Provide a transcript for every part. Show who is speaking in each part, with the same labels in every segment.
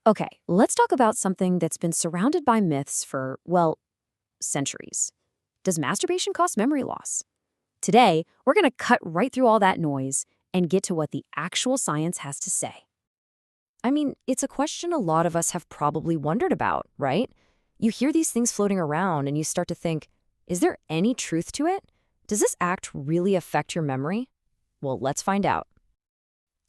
Speaker 1: Okay, let's talk about something that's been surrounded by myths for, well, centuries. Does masturbation cause memory loss? Today, we're going to cut right through all that noise and get to what the actual science has to say. I mean, it's a question a lot of us have probably wondered about, right? You hear these things floating around and you start to think, is there any truth to it? Does this act really affect your memory? Well, let's find out.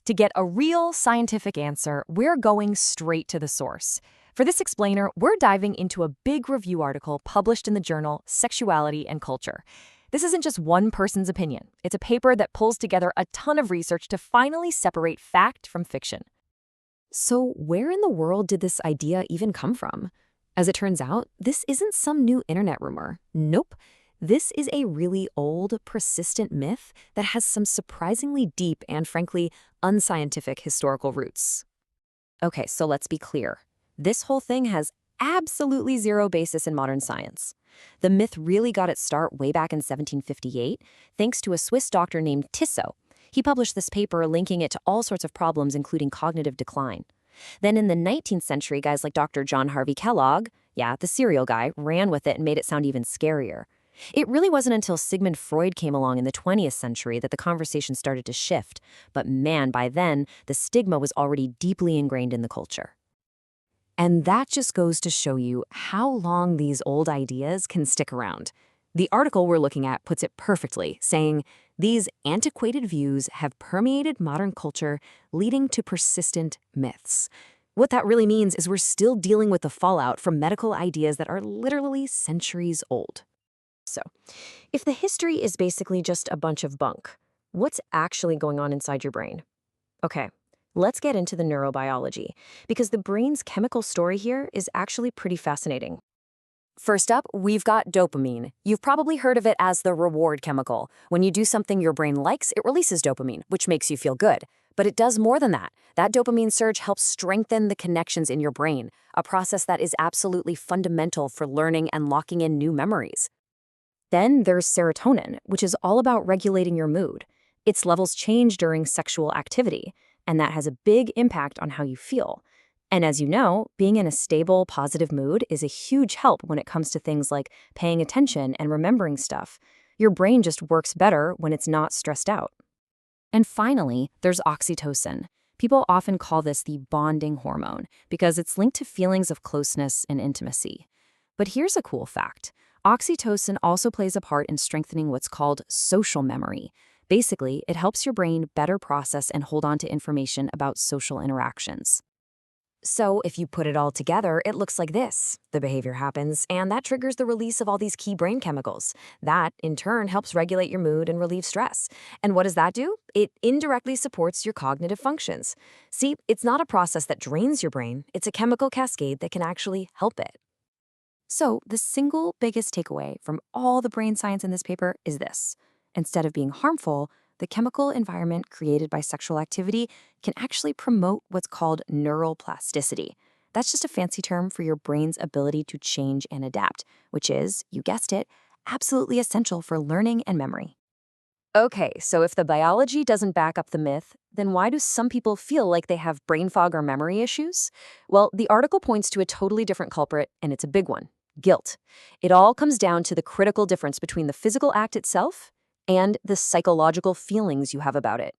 Speaker 1: To get a real scientific answer, we're going straight to the source. For this explainer, we're diving into a big review article published in the journal Sexuality and Culture. This isn't just one person's opinion. It's a paper that pulls together a ton of research to finally separate fact from fiction. So where in the world did this idea even come from? As it turns out, this isn't some new internet rumor. Nope. This is a really old, persistent myth that has some surprisingly deep and, frankly, unscientific historical roots. Okay, so let's be clear. This whole thing has absolutely zero basis in modern science. The myth really got its start way back in 1758, thanks to a Swiss doctor named Tissot. He published this paper linking it to all sorts of problems, including cognitive decline. Then in the 19th century, guys like Dr. John Harvey Kellogg, yeah, the cereal guy, ran with it and made it sound even scarier. It really wasn't until Sigmund Freud came along in the 20th century that the conversation started to shift. But man, by then, the stigma was already deeply ingrained in the culture. And that just goes to show you how long these old ideas can stick around. The article we're looking at puts it perfectly, saying, these antiquated views have permeated modern culture, leading to persistent myths. What that really means is we're still dealing with the fallout from medical ideas that are literally centuries old. So, if the history is basically just a bunch of bunk, what's actually going on inside your brain? Okay, let's get into the neurobiology, because the brain's chemical story here is actually pretty fascinating. First up, we've got dopamine. You've probably heard of it as the reward chemical. When you do something your brain likes, it releases dopamine, which makes you feel good. But it does more than that. That dopamine surge helps strengthen the connections in your brain, a process that is absolutely fundamental for learning and locking in new memories. Then there's serotonin, which is all about regulating your mood. Its levels change during sexual activity, and that has a big impact on how you feel. And as you know, being in a stable, positive mood is a huge help when it comes to things like paying attention and remembering stuff. Your brain just works better when it's not stressed out. And finally, there's oxytocin. People often call this the bonding hormone because it's linked to feelings of closeness and intimacy. But here's a cool fact. Oxytocin also plays a part in strengthening what's called social memory. Basically, it helps your brain better process and hold on to information about social interactions. So if you put it all together, it looks like this. The behavior happens, and that triggers the release of all these key brain chemicals. That, in turn, helps regulate your mood and relieve stress. And what does that do? It indirectly supports your cognitive functions. See, it's not a process that drains your brain. It's a chemical cascade that can actually help it. So the single biggest takeaway from all the brain science in this paper is this. Instead of being harmful, the chemical environment created by sexual activity can actually promote what's called neuroplasticity. That's just a fancy term for your brain's ability to change and adapt, which is, you guessed it, absolutely essential for learning and memory. Okay, so if the biology doesn't back up the myth, then why do some people feel like they have brain fog or memory issues? Well, the article points to a totally different culprit, and it's a big one: guilt. It all comes down to the critical difference between the physical act itself and the psychological feelings you have about it.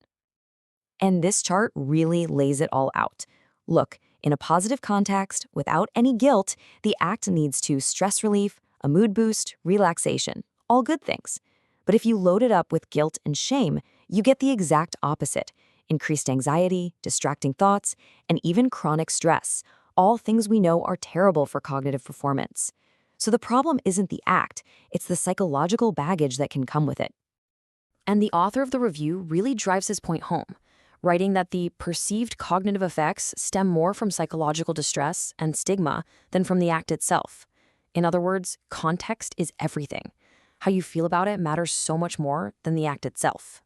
Speaker 1: And this chart really lays it all out. Look, in a positive context, without any guilt, the act leads to stress relief, a mood boost, relaxation, all good things. But if you load it up with guilt and shame, you get the exact opposite: increased anxiety, distracting thoughts, and even chronic stress, all things we know are terrible for cognitive performance. So the problem isn't the act, it's the psychological baggage that can come with it. And the author of the review really drives his point home, writing that the perceived cognitive effects stem more from psychological distress and stigma than from the act itself. In other words, context is everything. How you feel about it matters so much more than the act itself.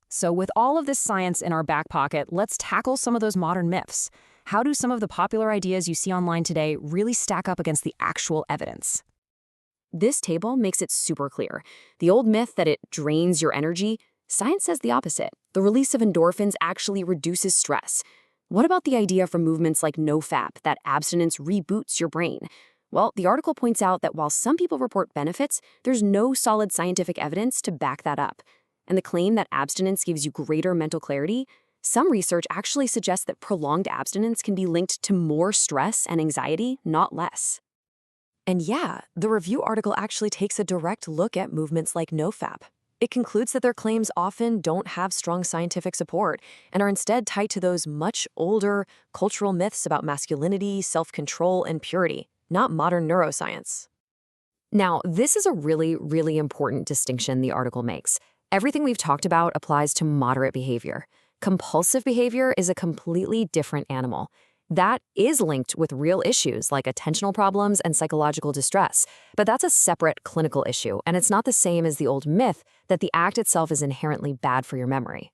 Speaker 1: So with all of this science in our back pocket, let's tackle some of those modern myths. How do some of the popular ideas you see online today really stack up against the actual evidence? This table makes it super clear. The old myth that it drains your energy, science says the opposite. The release of endorphins actually reduces stress. What about the idea from movements like NoFap that abstinence reboots your brain? Well, the article points out that while some people report benefits, there's no solid scientific evidence to back that up. And the claim that abstinence gives you greater mental clarity, some research actually suggests that prolonged abstinence can be linked to more stress and anxiety, not less. And yeah, the review article actually takes a direct look at movements like NoFap. It concludes that their claims often don't have strong scientific support and are instead tied to those much older cultural myths about masculinity, self-control, and purity, not modern neuroscience. Now, this is a really, really important distinction the article makes. Everything we've talked about applies to moderate behavior. Compulsive behavior is a completely different animal. That is linked with real issues like attentional problems and psychological distress, but that's a separate clinical issue, and it's not the same as the old myth that the act itself is inherently bad for your memory.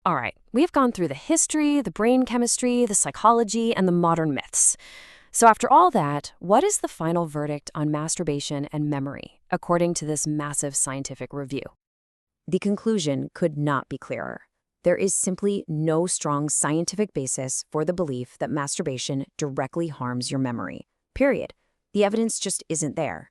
Speaker 1: All right, we've gone through the history, the brain chemistry, the psychology, and the modern myths. So after all that, what is the final verdict on masturbation and memory, according to this massive scientific review? The conclusion could not be clearer. There is simply no strong scientific basis for the belief that masturbation directly harms your memory. Period. The evidence just isn't there.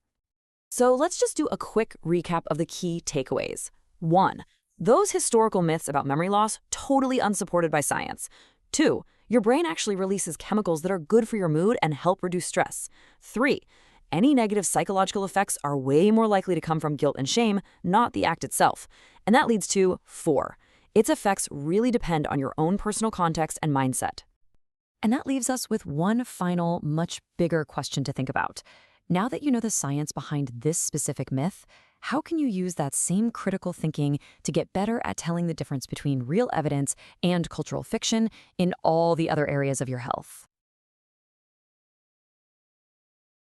Speaker 2: So let's just do a quick recap of the key takeaways. 1. Those historical myths about memory loss, totally unsupported by science. 2. Your brain actually releases chemicals that are good for your mood and help reduce stress. 3. Any negative psychological effects are way more likely to come from guilt and shame, not the act itself. And that leads to 4. Its effects really depend on your own personal context and mindset.
Speaker 1: And that leaves us with one final, much bigger question to think about. Now that you know the science behind this specific myth, how can you use that same critical thinking to get better at telling the difference between real evidence and cultural fiction in all the other areas of your health?